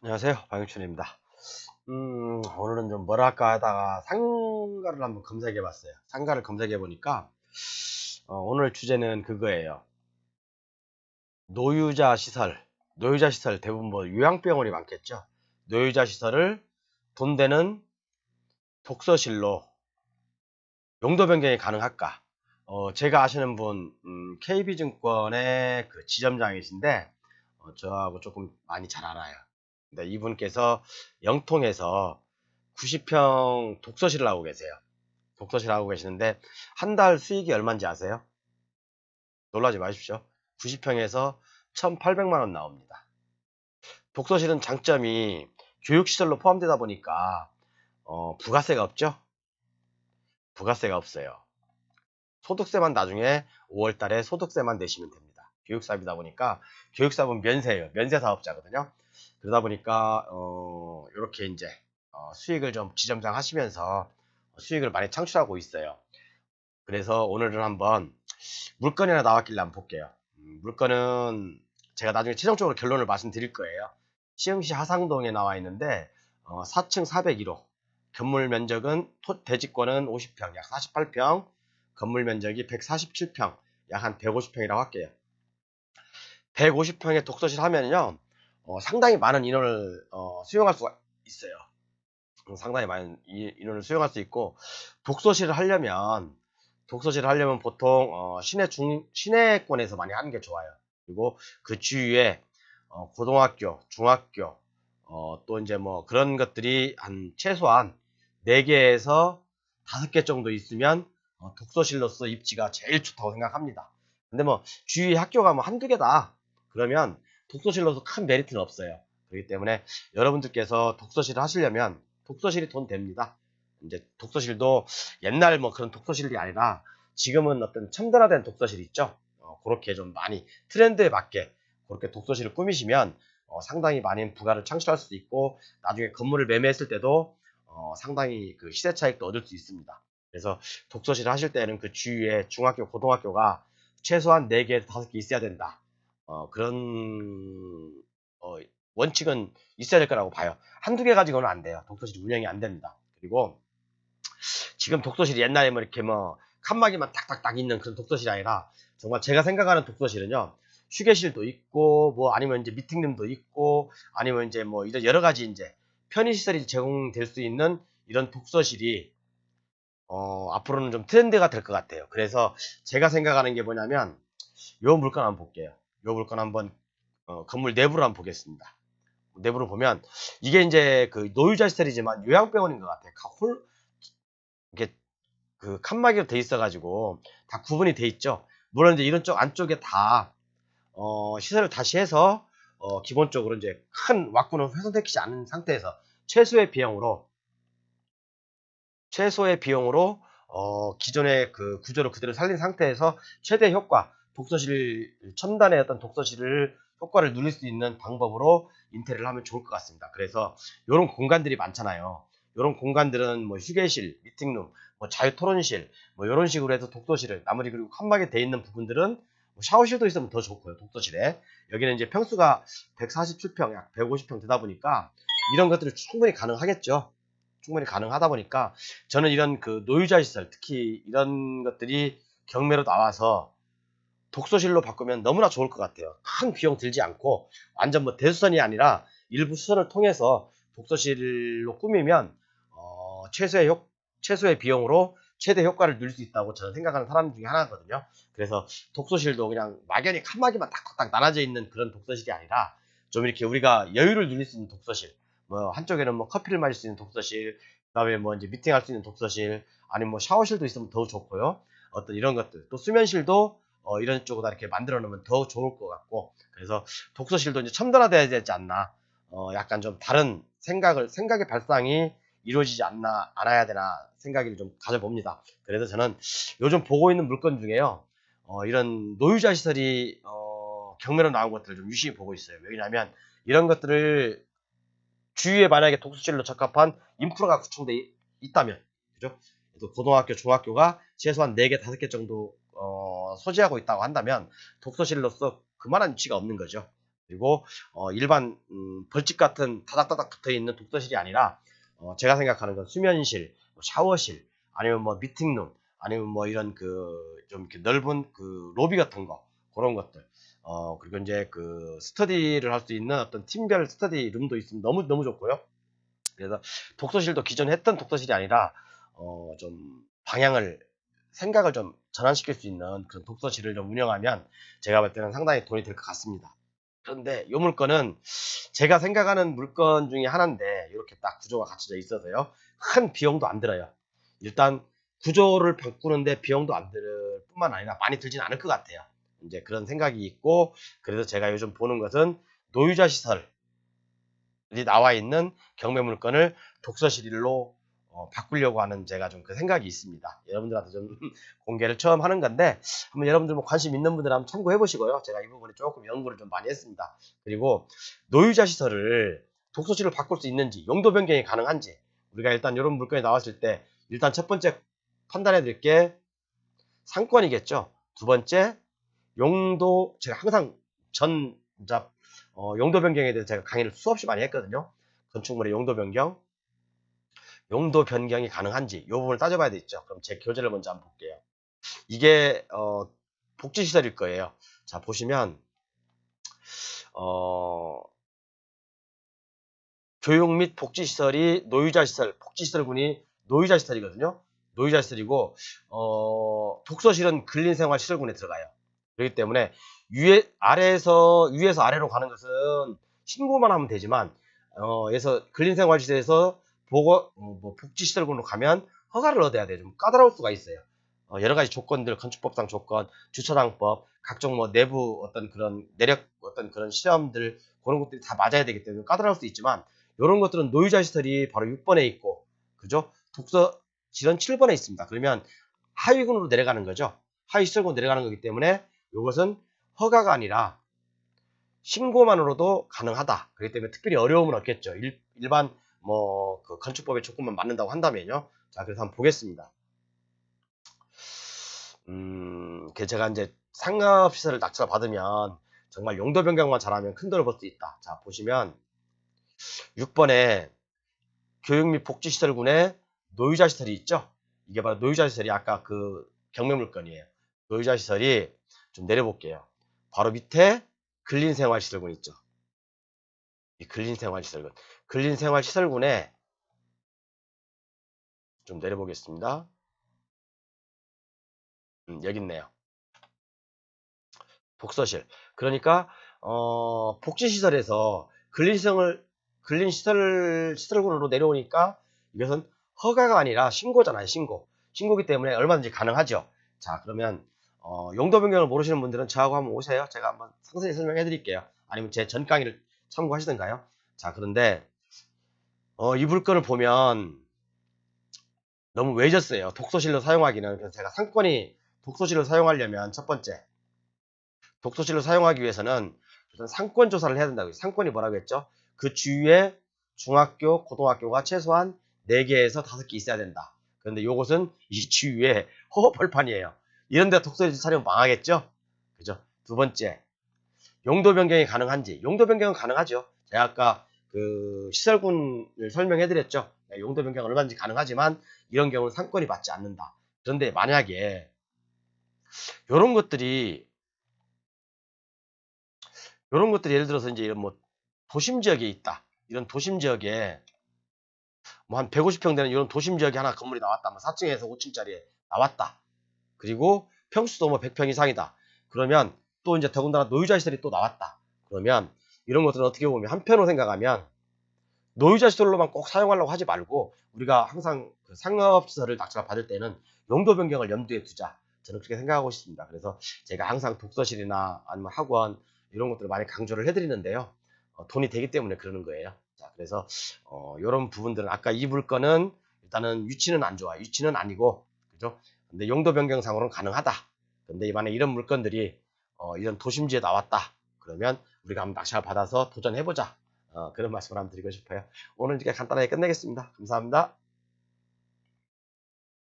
안녕하세요. 방영춘입니다. 오늘은 좀 뭐랄까 하다가 상가를 한번 검색해 봤어요. 상가를 검색해 보니까, 오늘 주제는 그거예요. 노유자 시설. 노유자 시설 대부분 뭐 요양병원이 많겠죠. 노유자 시설을 돈 되는 독서실로 용도 변경이 가능할까? 제가 아시는 분, KB증권의 그 지점장이신데, 저하고 조금 많이 잘 알아요. 근데 이분께서 영통에서 90평 독서실을 하고 계세요. 독서실 하고 계시는데 한 달 수익이 얼마인지 아세요? 놀라지 마십시오. 90평에서 1,800만 원 나옵니다. 독서실은 장점이 교육시설로 포함되다 보니까 부가세가 없죠? 부가세가 없어요. 소득세만 나중에 5월 달에 소득세만 내시면 됩니다. 교육사업이다 보니까 교육사업은 면세예요. 면세 사업자거든요. 그러다 보니까 이렇게 이제 수익을 좀 지점장 하시면서 수익을 많이 창출하고 있어요. 그래서 오늘은 한번 물건이 하나 나왔길래 한번 볼게요. 물건은 제가 나중에 최종적으로 결론을 말씀드릴 거예요. 시흥시 하상동에 나와 있는데 4층 401호, 건물 면적은 대지권은 50평, 약 48평, 건물 면적이 147평, 약 한 150평이라고 할게요. 150평의 독서실 하면요, 상당히 많은 인원을 수용할 수가 있어요. 상당히 많은 인원을 수용할 수 있고, 독서실을 하려면 보통 시내권에서 많이 하는 게 좋아요. 그리고 그 주위에 고등학교, 중학교, 또 이제 뭐 그런 것들이 한 최소한 4개에서 5개 정도 있으면 독서실로서 입지가 제일 좋다고 생각합니다. 근데 뭐 주위 학교가 뭐 한두 개다 그러면 독서실로서 큰 메리트는 없어요. 그렇기 때문에 여러분들께서 독서실을 하시려면 독서실이 돈 됩니다. 이제 독서실도 옛날 뭐 그런 독서실이 아니라 지금은 어떤 첨단화된 독서실 있죠. 그렇게 좀 많이 트렌드에 맞게 그렇게 독서실을 꾸미시면 상당히 많은 부가를 창출할 수도 있고 나중에 건물을 매매했을 때도 상당히 그 시세 차익도 얻을 수 있습니다. 그래서 독서실을 하실 때는 그 주위에 중학교, 고등학교가 최소한 4개에서 5개 있어야 된다. 그런 어, 원칙은 있어야 될 거라고 봐요. 한두 개 가지고는 안 돼요. 독서실 운영이 안 됩니다. 그리고 지금 독서실이 옛날에 뭐 이렇게 뭐 칸막이만 딱딱딱 있는 그런 독서실이 아니라 정말 제가 생각하는 독서실은요. 휴게실도 있고 뭐 아니면 이제 미팅룸도 있고 아니면 이제 뭐 이런 여러 가지 이제 편의시설이 제공될 수 있는 이런 독서실이 앞으로는 좀 트렌드가 될 것 같아요. 그래서 제가 생각하는 게 뭐냐면 요 물건 한번 볼게요. 요 물건 한번 건물 내부를 한번 보겠습니다. 내부를 보면 이게 이제 그 노유자 시설이지만 요양병원인 것 같아요. 이게 그 칸막이로 돼 있어가지고 다 구분이 돼 있죠. 물론 이제 이런 쪽 안쪽에 다 시설을 다시 해서 기본적으로 이제 큰 왁구는 훼손시키지 않은 상태에서 최소의 비용으로 기존의 그 구조를 그대로 살린 상태에서 최대 효과 독서실 첨단의 어떤 독서실을 효과를 누릴 수 있는 방법으로 인테리어를 하면 좋을 것 같습니다. 그래서 이런 공간들이 많잖아요. 이런 공간들은 뭐 휴게실, 미팅룸, 뭐 자유토론실, 뭐 이런 식으로 해서 독서실을 나머지 그리고 칸막이 돼 있는 부분들은 뭐 샤워실도 있으면 더 좋고요. 독서실에 여기는 이제 평수가 147평, 약 150평 되다 보니까 이런 것들이 충분히 가능하겠죠. 충분히 가능하다 보니까 저는 이런 그 노유자 시설 특히 이런 것들이 경매로 나와서 독서실로 바꾸면 너무나 좋을 것 같아요. 큰 비용 들지 않고 완전 뭐 대수선이 아니라 일부 수선을 통해서 독서실로 꾸미면 최소의 비용으로 최대 효과를 누릴 수 있다고 저는 생각하는 사람 중에 하나거든요. 그래서 독서실도 그냥 막연히 칸막이만 딱딱딱 나눠져 있는 그런 독서실이 아니라 좀 이렇게 우리가 여유를 누릴 수 있는 독서실, 뭐 한쪽에는 뭐 커피를 마실 수 있는 독서실, 그다음에 뭐 이제 미팅할 수 있는 독서실, 아니면 뭐 샤워실도 있으면 더 좋고요. 어떤 이런 것들, 또 수면실도 이런 쪽으로 이렇게 만들어 놓으면 더 좋을 것 같고, 그래서 독서실도 이제 첨단화돼야 되지 않나, 약간 좀 다른 생각의 발상이 이루어지지 않아야 되나 생각을 좀 가져봅니다. 그래서 저는 요즘 보고 있는 물건 중에요, 이런 노유자 시설이, 경매로 나온 것들을 좀 유심히 보고 있어요. 왜냐하면 이런 것들을 주위에 만약에 독서실로 적합한 인프라가 구축돼 있다면, 그죠? 그래서 고등학교, 중학교가 최소한 4개, 5개 정도 소지하고 있다고 한다면 독서실로서 그만한 위치가 없는 거죠. 그리고 일반 벌집 같은 다닥다닥 붙어있는 독서실이 아니라 제가 생각하는 건 수면실, 뭐 샤워실, 아니면 뭐 미팅룸, 아니면 뭐 이런 좀 이렇게 넓은 로비 같은 거, 그런 것들. 그리고 이제 스터디를 할 수 있는 어떤 팀별 스터디 룸도 있으면 너무 좋고요. 그래서 독서실도 기존에 했던 독서실이 아니라 좀 생각을 좀 전환시킬 수 있는 그런 독서실을 좀 운영하면 제가 볼 때는 상당히 돈이 될 것 같습니다. 그런데 이 물건은 제가 생각하는 물건 중에 하나인데 이렇게 딱 구조가 갖춰져 있어서요. 큰 비용도 안 들어요. 일단 구조를 바꾸는데 비용도 안 들 뿐만 아니라 많이 들진 않을 것 같아요. 이제 그런 생각이 있고, 그래서 제가 요즘 보는 것은 노유자 시설이 나와 있는 경매 물건을 독서실로 바꾸려고 하는 제가 좀 그 생각이 있습니다. 여러분들한테 좀 공개를 처음 하는 건데 한번 여러분들 뭐 관심 있는 분들 한번 참고해 보시고요. 제가 이 부분에 조금 연구를 좀 많이 했습니다. 그리고 노유자 시설을 독서실로 바꿀 수 있는지, 용도 변경이 가능한지, 우리가 일단 이런 물건이 나왔을 때 일단 첫 번째 판단해 드릴 게 상권이겠죠. 두 번째 용도, 제가 항상 용도 변경에 대해서 제가 강의를 수없이 많이 했거든요. 건축물의 용도 변경이 가능한지 이 부분을 따져봐야 되겠죠. 그럼 제 교재를 먼저 한번 볼게요. 이게 복지시설일 거예요. 자, 보시면 교육 및 복지시설이 노유자시설, 복지시설군이 노유자시설이거든요. 노유자시설이고 독서실은 근린생활시설군에 들어가요. 그렇기 때문에 위에서 아래로 가는 것은 신고만 하면 되지만 근린생활시설에서 복지시설군으로 가면 허가를 얻어야 돼요. 좀 까다로울 수가 있어요. 여러 가지 조건들, 건축법상 조건, 주차장법, 각종 뭐 내부 어떤 그런 내력 어떤 그런 시험들, 그런 것들이 다 맞아야 되기 때문에 까다로울 수 있지만, 이런 것들은 노유자 시설이 바로 6번에 있고, 그죠? 독서실은 7번에 있습니다. 그러면 하위군으로 내려가는 거죠. 하위 시설군으로 내려가는 거기 때문에 이것은 허가가 아니라 신고만으로도 가능하다. 그렇기 때문에 특별히 어려움은 없겠죠. 일반 건축법의 조건만 맞는다고 한다면요. 자, 그래서 한번 보겠습니다. 제가 이제 상업시설을 낙찰 받으면 정말 용도 변경만 잘하면 큰 돈을 벌 수 있다. 자, 보시면 6번에 교육 및 복지시설군에 노유자 시설이 있죠. 이게 바로 노유자 시설이 아까 경매 물건이에요. 노유자 시설이 좀 내려볼게요. 바로 밑에 근린생활시설군 있죠. 이 근린생활시설군. 근린생활시설군에 좀 내려보겠습니다. 여기 있네요. 독서실. 그러니까 복지시설에서 시설군으로 내려오니까 이것은 허가가 아니라 신고잖아요. 신고기 때문에 얼마든지 가능하죠. 자, 그러면 용도 변경을 모르시는 분들은 저하고 한번 오세요. 제가 한번 상세히 설명해 드릴게요. 아니면 제 전 강의를 참고하시던가요. 자, 그런데 이 물건을 보면 너무 외졌어요. 독서실로 사용하기는. 그래서 제가 독서실로 사용하려면 첫 번째, 독서실로 사용하기 위해서는 우선 상권 조사를 해야 된다고요. 상권이 뭐라고 했죠? 그 주위에 중학교, 고등학교가 최소한 4개에서 5개 있어야 된다. 그런데 요것은 이 주위에 허허벌판이에요. 이런 데 독서실 차리면 망하겠죠? 그죠? 두 번째, 용도 변경이 가능한지. 용도 변경은 가능하죠. 제가 아까 시설군을 설명해 드렸죠. 용도 변경 얼마든지 가능하지만 이런 경우는 상권이 맞지 않는다. 그런데 만약에 이런 것들이 예를 들어서 이제 이런 도심 지역에 있다. 이런 도심 지역에 한 150평 되는 이런 도심 지역에 하나 건물이 나왔다. 4층에서 5층짜리에 나왔다. 그리고 평수도 100평 이상이다. 그러면 또 이제 더군다나 노유자 시설이 또 나왔다. 그러면 이런 것들은 어떻게 보면 한편으로 생각하면 노유자 시설로만 꼭 사용하려고 하지 말고, 우리가 항상 상업시설을 낙찰 받을 때는 용도 변경을 염두에 두자. 저는 그렇게 생각하고 있습니다. 그래서 제가 항상 독서실이나 아니면 학원 이런 것들을 많이 강조를 해드리는데요. 돈이 되기 때문에 그러는 거예요. 자, 그래서 이런 부분들은 아까 이 물건은 일단은 위치는 안 좋아. 위치는 아니고, 그죠? 근데 용도 변경상으로는 가능하다. 근데 이번에 이런 물건들이 이런 도심지에 나왔다. 그러면 우리가 한번 낙찰 받아서 도전해보자. 그런 말씀을 한번 드리고 싶어요. 오늘 이렇게 간단하게 끝내겠습니다. 감사합니다.